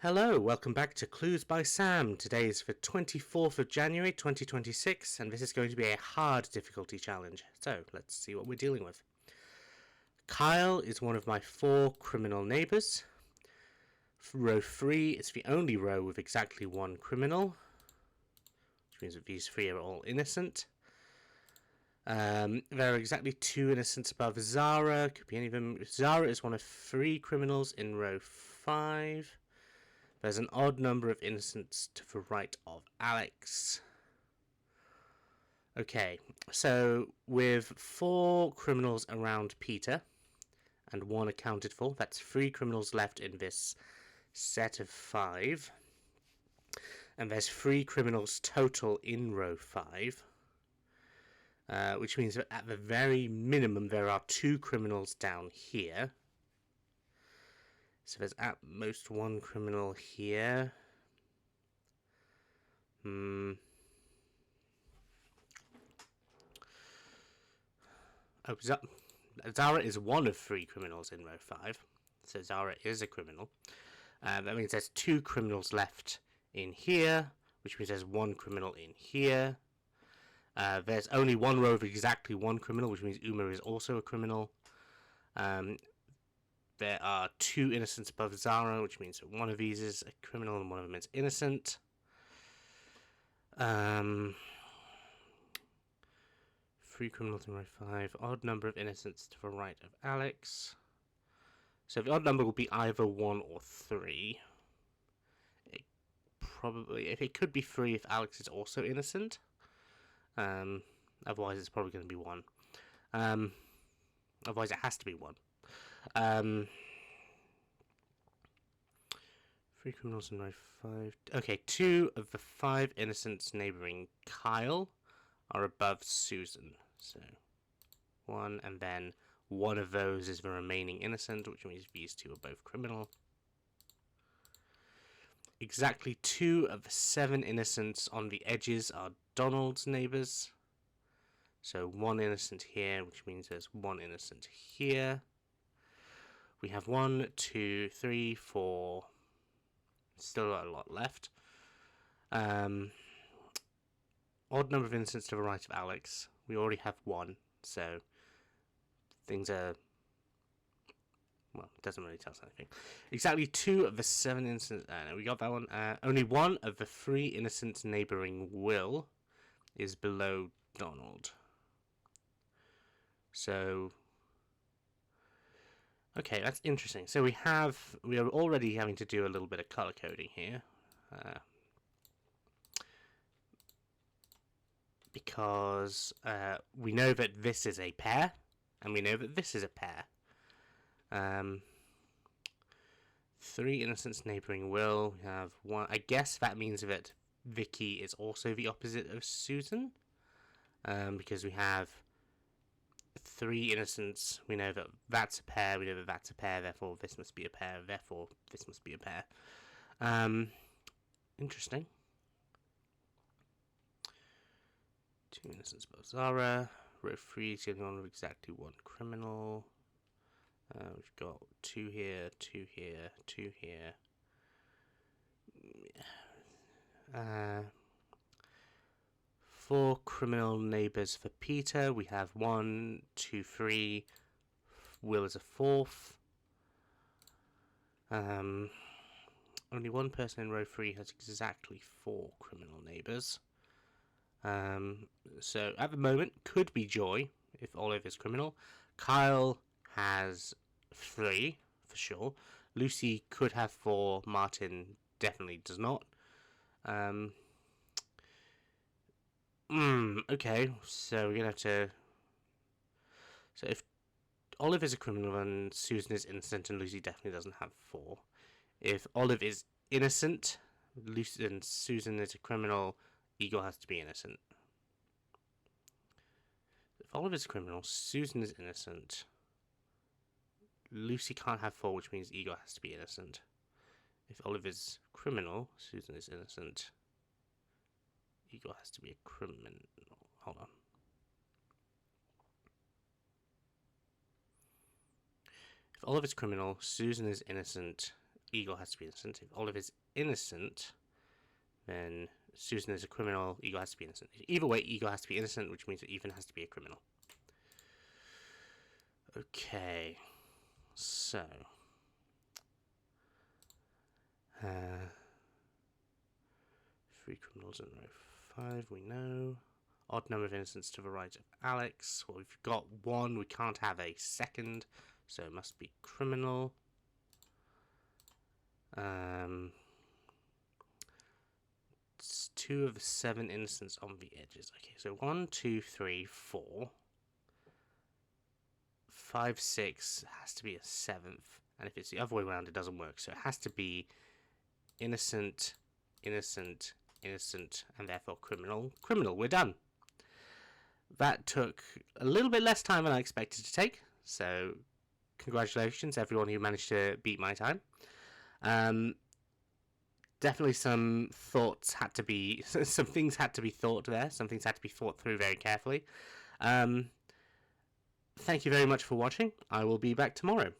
Hello, welcome back to Clues by Sam. Today is the 24th of January 2026, and this is going to be a hard difficulty challenge. So, let's see what we're dealing with. Kyle is one of my 4 criminal neighbours. Row 3 is the only row with exactly 1 criminal, which means that these 3 are all innocent. There are exactly 2 innocents above Zara, could be any of them. Zara is one of 3 criminals in row 5. There's an odd number of innocents to the right of Alex. Okay, so with 4 criminals around Peter and 1 accounted for, that's 3 criminals left in this set of 5. And there's 3 criminals total in row 5. Which means that at the very minimum there are 2 criminals down here. So there's at most 1 criminal here. Oh, Zara is one of 3 criminals in row 5. So Zara is a criminal. That means there's 2 criminals left in here, which means there's 1 criminal in here. There's only 1 row of exactly 1 criminal, which means Uma is also a criminal. There are 2 innocents above Zara, which means that 1 of these is a criminal and 1 of them is innocent. 3 criminals in row 5. Odd number of innocents to the right of Alex. So the odd number will be either 1 or 3. It could be 3 if Alex is also innocent. Otherwise it's probably going to be 1. Otherwise it has to be 1. 3 criminals in row 5. Okay, 2 of the 5 innocents neighbouring Kyle are above Susan. So 1, and then 1 of those is the remaining innocent, which means these 2 are both criminal. Exactly 2 of the 7 innocents on the edges are Donald's neighbours. So 1 innocent here, which means there's 1 innocent here. We have 1, 2, 3, 4. Still a lot left. Odd number of innocents to the right of Alex. We already have 1, so things are... well, it doesn't really tell us anything. Exactly 2 of the 7 innocents... no, we got that one. Only 1 of the 3 innocents neighbouring Will is below Donald. So... okay, that's interesting. So we are already having to do a little bit of color coding here. Because we know that this is a pair, and we know that this is a pair. 3 innocents neighbouring Will. We have 1. I guess that means that Vicky is also the opposite of Susan. Because we have 3 innocents. We know that that's a pair. We know that that's a pair. Therefore, this must be a pair. Therefore, this must be a pair. Interesting. 2 innocents above Zara. Row 3 is the only one with exactly 1 criminal. We've got 2 here, 2 here, 2 here. 4 criminal neighbours for Peter. We have 1, 2, 3. Will is a 4th. Only 1 person in row 3 has exactly 4 criminal neighbours. So at the moment, could be Joy if Olive is criminal. Kyle has 3 for sure. Lucy could have 4. Martin definitely does not. Okay, so we're gonna have to... so if Olive is a criminal, then Susan is innocent, and Lucy definitely doesn't have 4. If Olive is innocent, Lucy and Susan is a criminal, Igor has to be innocent. If Olive is a criminal, Susan is innocent, Lucy can't have 4, which means Igor has to be innocent. If Olive is criminal, Susan is innocent, Igor has to be a criminal. Hold on. If Olive is criminal, Susan is innocent, Eagle has to be innocent. If Olive is innocent, then Susan is a criminal, Eagle has to be innocent. Either way, Eagle has to be innocent, which means that Ethan has to be a criminal. Okay, so... 3 criminals in row 5, we know. Odd number of innocents to the right of Alex. Well, we've got 1, we can't have a second, so it must be criminal. 2 of the 7 innocents on the edges. Okay, so 1, 2, 3, 4. 5, 6 has to be a 7th, and if it's the other way around, it doesn't work. So it has to be innocent, innocent, innocent, and therefore criminal. Criminal, we're done. That took a little bit less time than I expected to take, so congratulations everyone who managed to beat my time. Definitely some thoughts had to be, some things had to be thought there, some things had to be thought through very carefully. Thank you very much for watching. I will be back tomorrow.